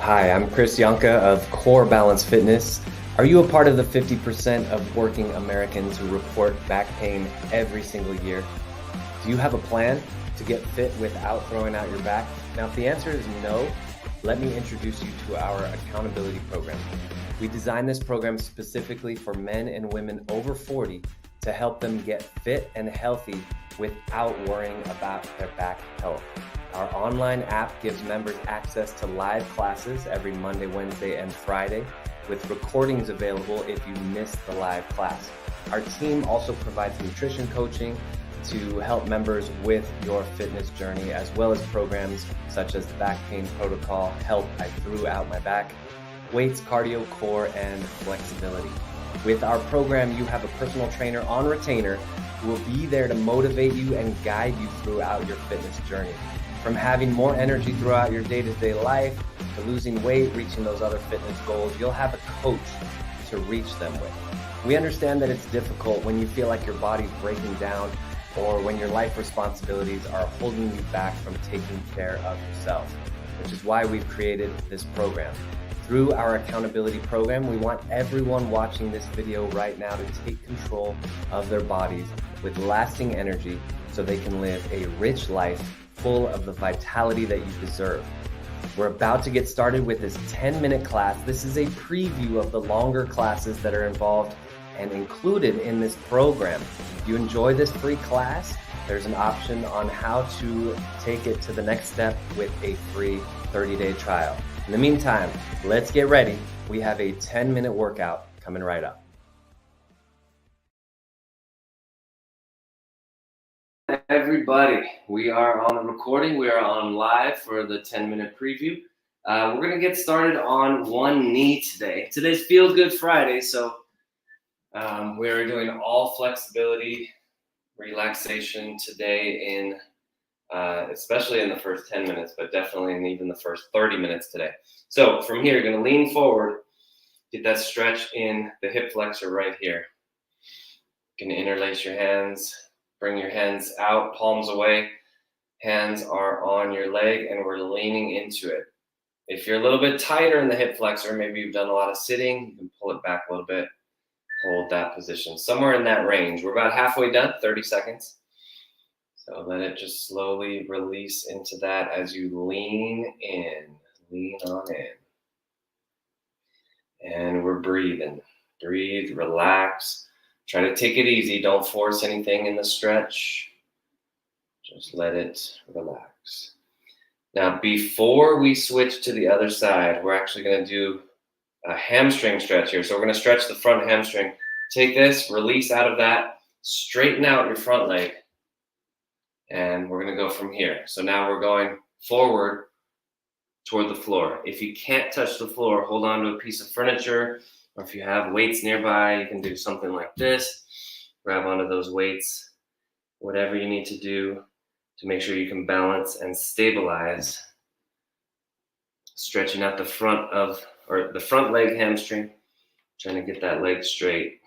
Hi, I'm Chris Janke of Core Balance Fitness. Are you a part of the 50% of working Americans who report back pain every single year? Do you have a plan to get fit without throwing out your back? Now, if the answer is no, let me introduce you to our accountability program. We designed this program specifically for men and women over 40 to help them get fit and healthy without worrying about their back health. Our online app gives members access to live classes every Monday, Wednesday, and Friday, with recordings available if you missed the live class. Our team also provides nutrition coaching to help members with your fitness journey, as well as programs such as the back pain protocol, Help I Threw Out My Back, weights, cardio, core, and flexibility. With our program, you have a personal trainer on retainer who will be there to motivate you and guide you throughout your fitness journey. From having more energy throughout your day-to-day life to losing weight, reaching those other fitness goals, you'll have a coach to reach them with. We understand that it's difficult when you feel like your body's breaking down or when your life responsibilities are holding you back from taking care of yourself, which is why we've created this program. Through our accountability program, we want everyone watching this video right now to take control of their bodies with lasting energy so they can live a rich life full of the vitality that you deserve. We're about to get started with this 10-minute class. This is a preview of the longer classes that are involved and included in this program. If you enjoy this free class, there's an option on how to take it to the next step with a free 30-day trial. In the meantime, let's get ready. We have a 10-minute workout coming right up. Everybody, we are on the recording. We are on live for the 10-minute preview. We're going to get started on one knee today. Today's Feel Good Friday, so we're doing all flexibility, relaxation today in especially in the first 10 minutes, but definitely in even the first 30 minutes today. So from here, you're going to lean forward, get that stretch in the hip flexor right here. You can interlace your hands, bring your hands out, palms away. Hands are on your leg, and we're leaning into it. If you're a little bit tighter in the hip flexor, maybe you've done a lot of sitting, you can pull it back a little bit, hold that position. Somewhere in that range. We're about halfway done, 30 seconds. So let it just slowly release into that as you lean in, lean on in. And we're breathing. Breathe, relax. Try to take it easy. Don't force anything in the stretch. Just let it relax. Now, before we switch to the other side, we're actually going to do a hamstring stretch here. So we're going to stretch the front hamstring. Take this, release out of that, straighten out your front leg. And we're going to go from here. So now we're going forward toward the floor. If you can't touch the floor, hold on to a piece of furniture, or if you have weights nearby, you can do something like this. Grab onto those weights, whatever you need to do to make sure you can balance and stabilize. Stretching out the front leg hamstring, trying to get that leg straight.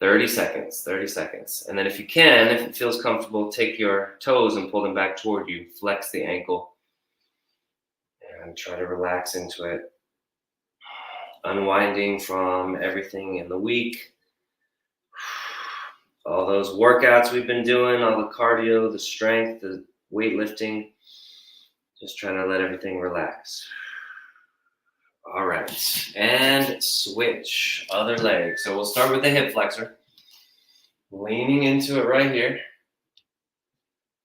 30 seconds. And then if you can, if it feels comfortable, take your toes and pull them back toward you. Flex the ankle and try to relax into it. Unwinding from everything in the week. All those workouts we've been doing, all the cardio, the strength, the weightlifting. Just trying to let everything relax. All right, and switch, other leg. So we'll start with the hip flexor. Leaning into it right here.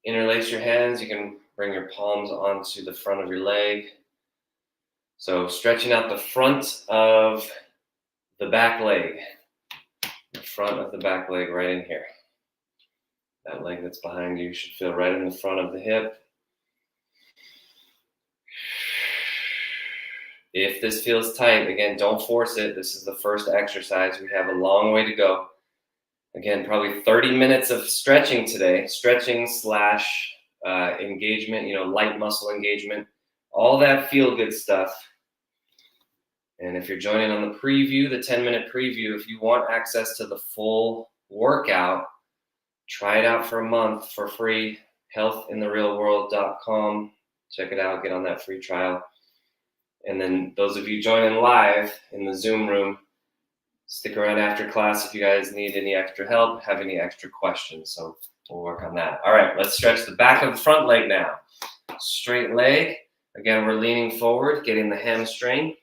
Interlace your hands. You can bring your palms onto the front of your leg. So stretching out the front of the back leg. The front of the back leg right in here. That leg that's behind you should feel right in the front of the hip. If this feels tight, again, don't force it. This is the first exercise. We have a long way to go. Again, probably 30 minutes of stretching today. Stretching / engagement, light muscle engagement. All that feel-good stuff. And if you're joining on the preview, the 10-minute preview, if you want access to the full workout, try it out for a month for free. healthintherealworld.com. Check it out. Get on that free trial. And then those of you joining live in the Zoom room, stick around after class if you guys need any extra help, have any extra questions. So we'll work on that. All right, let's stretch the back of the front leg now. Straight leg. Again, we're leaning forward, getting the hamstring.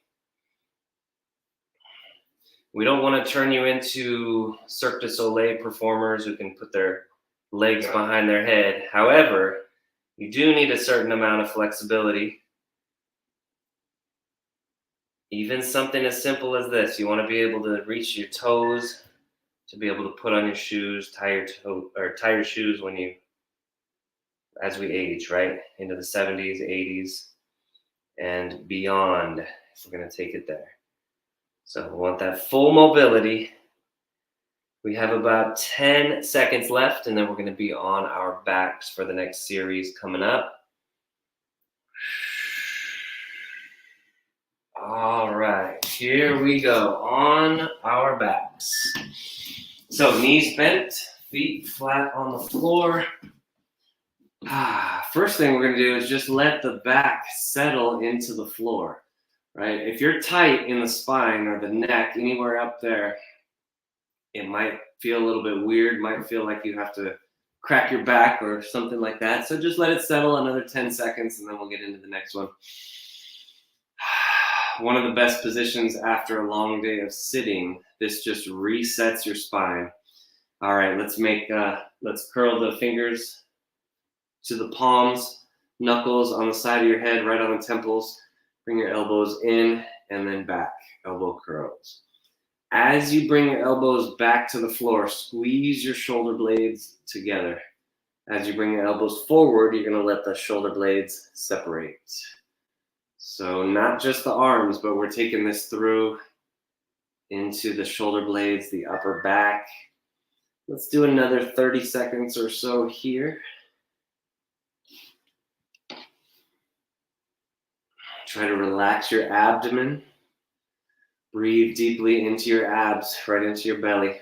We don't want to turn you into Cirque du Soleil performers who can put their legs behind their head. However, you do need a certain amount of flexibility. Even something as simple as this, you want to be able to reach your toes, to be able to put on your shoes, tie your shoes as we age, right? Into the 70s, 80s, and beyond, if we're going to take it there. So we want that full mobility. We have about 10 seconds left, and then we're going to be on our backs for the next series coming up. All right, here we go, on our backs. So knees bent, feet flat on the floor. First thing we're going to do is just let the back settle into the floor, right? If you're tight in the spine or the neck, anywhere up there, it might feel a little bit weird, might feel like you have to crack your back or something like that. So just let it settle another 10 seconds and then we'll get into the next one. One of the best positions after a long day of sitting. This just resets your spine. All right, let's curl the fingers to the palms, knuckles on the side of your head, right on the temples. Bring your elbows in and then back, elbow curls. As you bring your elbows back to the floor, squeeze your shoulder blades together. As you bring your elbows forward, you're going to let the shoulder blades separate. So not just the arms, but we're taking this through into the shoulder blades, the upper back. Let's do another 30 seconds or so here. Try to relax your abdomen. Breathe deeply into your abs, right into your belly.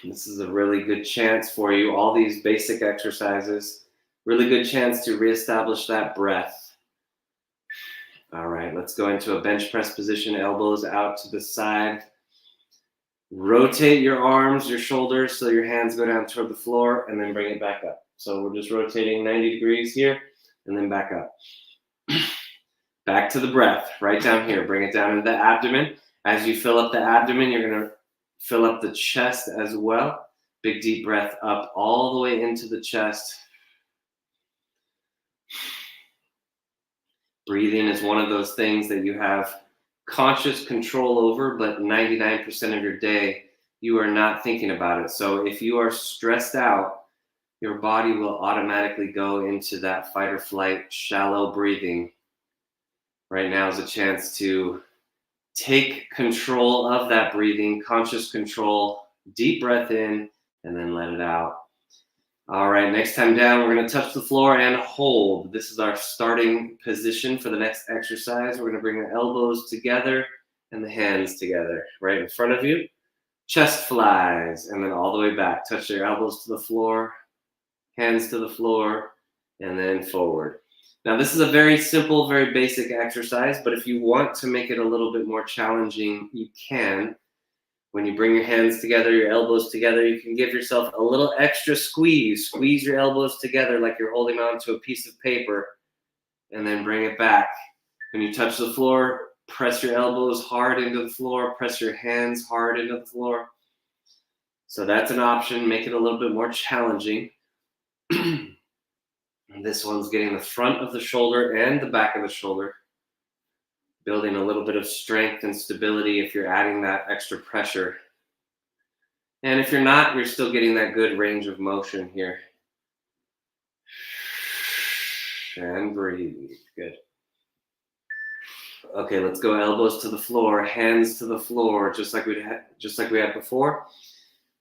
This is a really good chance for you, all these basic exercises, really good chance to reestablish that breath. All right, let's go into a bench press position, elbows out to the side. Rotate your arms, your shoulders, so your hands go down toward the floor, and then bring it back up. So we're just rotating 90 degrees here, and then back up. Back to the breath, right down here. Bring it down into the abdomen. As you fill up the abdomen, you're going to fill up the chest as well. Big deep breath up all the way into the chest. Breathing is one of those things that you have conscious control over, but 99% of your day, you are not thinking about it. So if you are stressed out, your body will automatically go into that fight or flight, shallow breathing. Right now is a chance to take control of that breathing, conscious control, deep breath in, and then let it out. All right, next time down, we're going to touch the floor and hold. This is our starting position for the next exercise. We're going to bring the elbows together and the hands together right in front of you. Chest flies, and then all the way back. Touch your elbows to the floor, hands to the floor, and then forward. Now, this is a very simple, very basic exercise, but if you want to make it a little bit more challenging, you can. When you bring your hands together, your elbows together, you can give yourself a little extra squeeze. Squeeze your elbows together like you're holding on to a piece of paper, and then bring it back. When you touch the floor, press your elbows hard into the floor, press your hands hard into the floor. So that's an option. Make it a little bit more challenging. This one's getting the front of the shoulder and the back of the shoulder, building a little bit of strength and stability if you're adding that extra pressure. And if you're not, you're still getting that good range of motion here. And breathe. Good. Okay, let's go elbows to the floor, hands to the floor, just like we had before.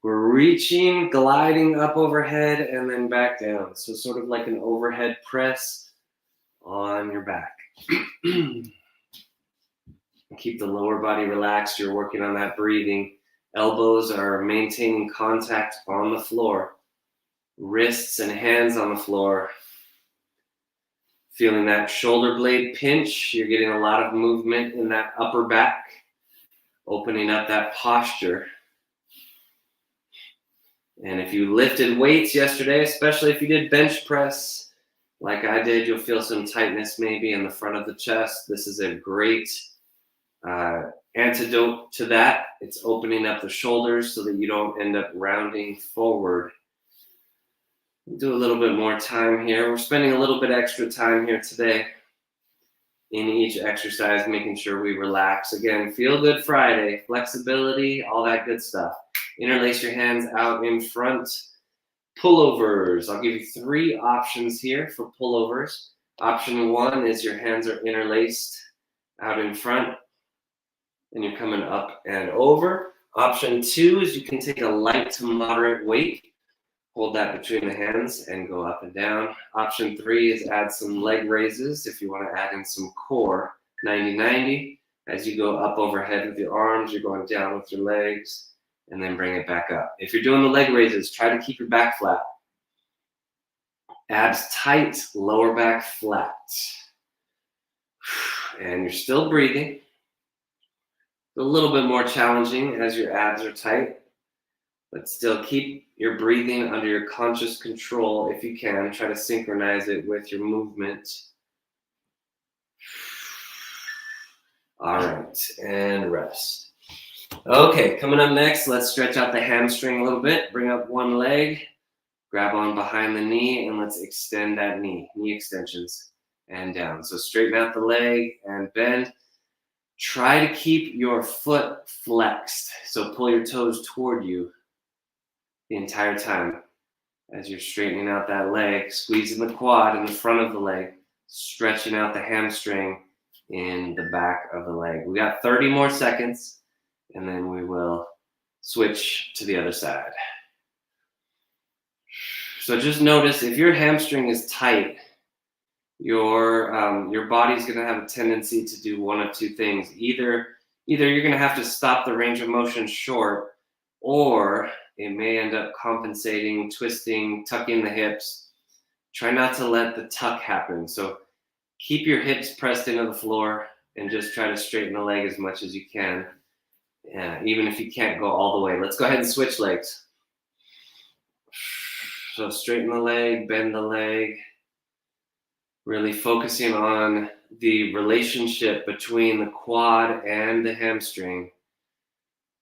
We're reaching, gliding up overhead, and then back down. So sort of like an overhead press on your back. Keep the lower body relaxed. You're working on that breathing. Elbows are maintaining contact on the floor. Wrists and hands on the floor. Feeling that shoulder blade pinch. You're getting a lot of movement in that upper back, opening up that posture. And if you lifted weights yesterday, especially if you did bench press like I did, you'll feel some tightness maybe in the front of the chest. This is a great antidote to that. It's opening up the shoulders so that you don't end up rounding forward. We'll do a little bit more time here. We're spending a little bit extra time here today in each exercise, making sure we relax. Again, Feel Good Friday, flexibility, all that good stuff. Interlace your hands out in front. Pullovers. I'll give you 3 options here for pullovers. Option 1 is your hands are interlaced out in front and you're coming up and over. Option 2 is you can take a light to moderate weight. Hold that between the hands and go up and down. Option 3 is add some leg raises if you want to add in some core. 90-90. As you go up overhead with your arms, you're going down with your legs, and then bring it back up. If you're doing the leg raises, try to keep your back flat. Abs tight, lower back flat. And you're still breathing. A little bit more challenging as your abs are tight, but still keep your breathing under your conscious control if you can. Try to synchronize it with your movement. All right, and rest. Okay, coming up next, let's stretch out the hamstring a little bit. Bring up one leg, grab on behind the knee, and let's extend that knee extensions, and down. So straighten out the leg and bend. Try to keep your foot flexed. So pull your toes toward you the entire time as you're straightening out that leg, squeezing the quad in the front of the leg, stretching out the hamstring in the back of the leg. We got 30 more seconds, and then we will switch to the other side. So just notice if your hamstring is tight, your body's going to have a tendency to do one of 2 things. Either you're going to have to stop the range of motion short, or it may end up compensating, twisting, tucking the hips. Try not to let the tuck happen. So keep your hips pressed into the floor and just try to straighten the leg as much as you can, even if you can't go all the way. Let's go ahead and switch legs. So straighten the leg, bend the leg, really focusing on the relationship between the quad and the hamstring.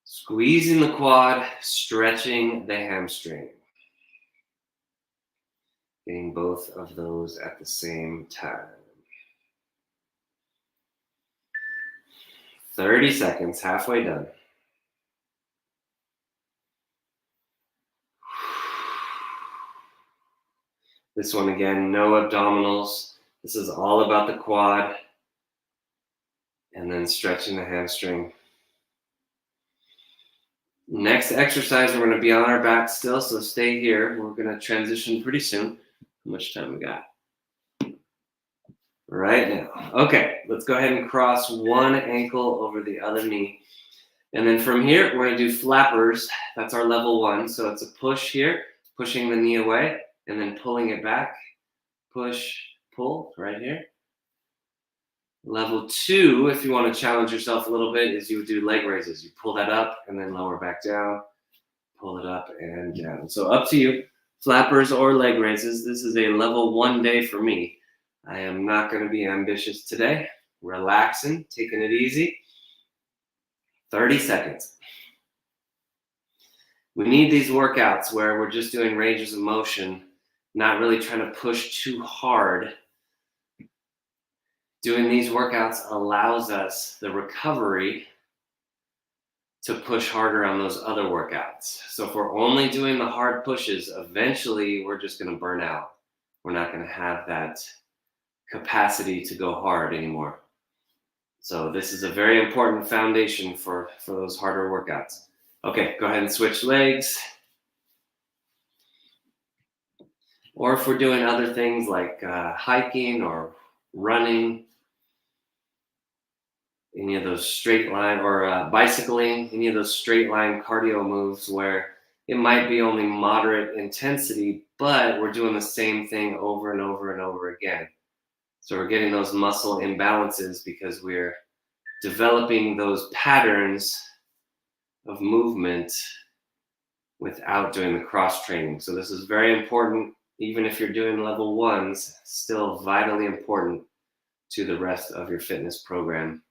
Squeezing the quad, stretching the hamstring. Getting both of those at the same time. 30 seconds, halfway done. This one again, no abdominals. This is all about the quad. And then stretching the hamstring. Next exercise, we're going to be on our back still, so stay here. We're going to transition pretty soon. How much time we got? Right now. Okay, let's go ahead and cross one ankle over the other knee. And then from here, we're going to do flappers. That's our level 1. So it's a push here, pushing the knee away, and then pulling it back. Push, pull, right here. Level 2, if you want to challenge yourself a little bit, is you would do leg raises. You pull that up and then lower back down, pull it up and down. So up to you, flappers or leg raises. This is a level 1 day for me. I am not going to be ambitious today. Relaxing, taking it easy. 30 seconds. We need these workouts where we're just doing ranges of motion, not really trying to push too hard. Doing these workouts allows us the recovery to push harder on those other workouts. So if we're only doing the hard pushes, eventually we're just going to burn out. We're not going to have that capacity to go hard anymore. So this is a very important foundation for those harder workouts. Okay, go ahead and switch legs. Or if we're doing other things like hiking or running, any of those straight line, or bicycling, any of those straight line cardio moves where it might be only moderate intensity, but we're doing the same thing over and over and over again. So we're getting those muscle imbalances because we're developing those patterns of movement without doing the cross training. So this is very important. Even if you're doing level ones, still vitally important to the rest of your fitness program.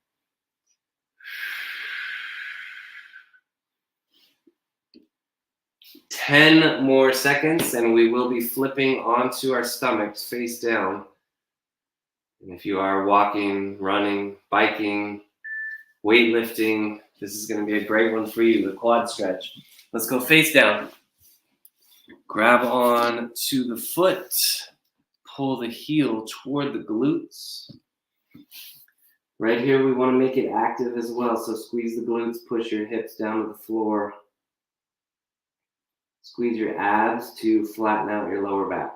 Ten more seconds and we will be flipping onto our stomachs face down. And if you are walking, running, biking, weightlifting, this is going to be a great one for you, the quad stretch. Let's go face down. Grab on to the foot. Pull the heel toward the glutes. Right here, we want to make it active as well. So squeeze the glutes, push your hips down to the floor. Squeeze your abs to flatten out your lower back.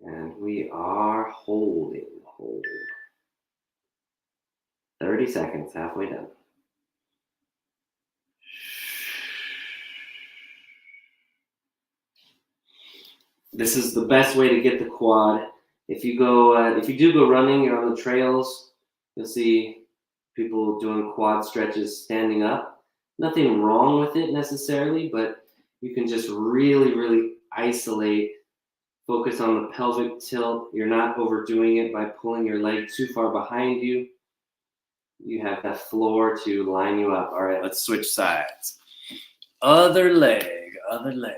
And we are holding. Hold. 30 seconds, halfway done. This is the best way to get the quad. If you do go running, you're on the trails, you'll see people doing quad stretches standing up. Nothing wrong with it necessarily, but you can just really, really isolate, focus on the pelvic tilt. You're not overdoing it by pulling your leg too far behind you. You have that floor to line you up. All right, let's switch sides. Other leg, other leg.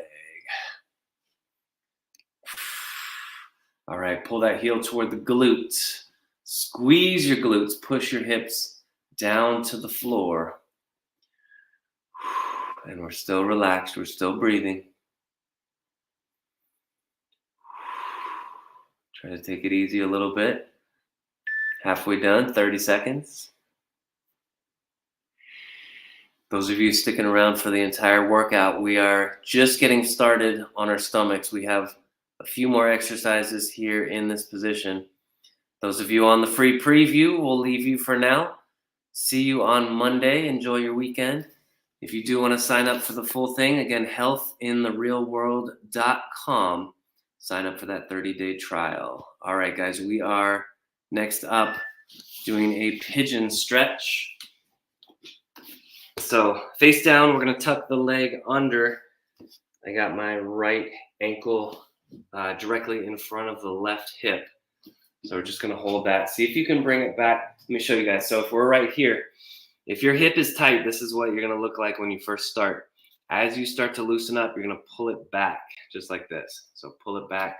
All right, pull that heel toward the glute. Squeeze your glutes, push your hips down to the floor. And we're still relaxed, we're still breathing. Try to take it easy a little bit. Halfway done, 30 seconds. Those of you sticking around for the entire workout, we are just getting started on our stomachs. We have a few more exercises here in this position. Those of you on the free preview, we'll leave you for now. See you on Monday. Enjoy your weekend. If you do want to sign up for the full thing, again, healthintherealworld.com. Sign up for that 30-day trial. All right, guys, we are next up doing a pigeon stretch. So face down, we're going to tuck the leg under. I got my right ankle directly in front of the left hip. So we're just going to hold that. See if you can bring it back. Let me show you guys. So if we're right here, if your hip is tight, this is what you're going to look like when you first start. As you start to loosen up, you're going to pull it back just like this. So pull it back,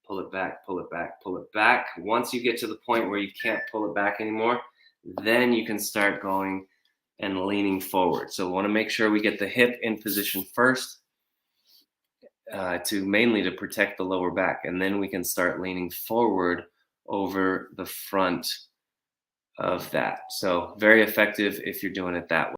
pull it back, pull it back, pull it back. Once you get to the point where you can't pull it back anymore, then you can start going and leaning forward. So we want to make sure we get the hip in position first mainly to protect the lower back. And then we can start leaning forward over the front of that. So very effective if you're doing it that way.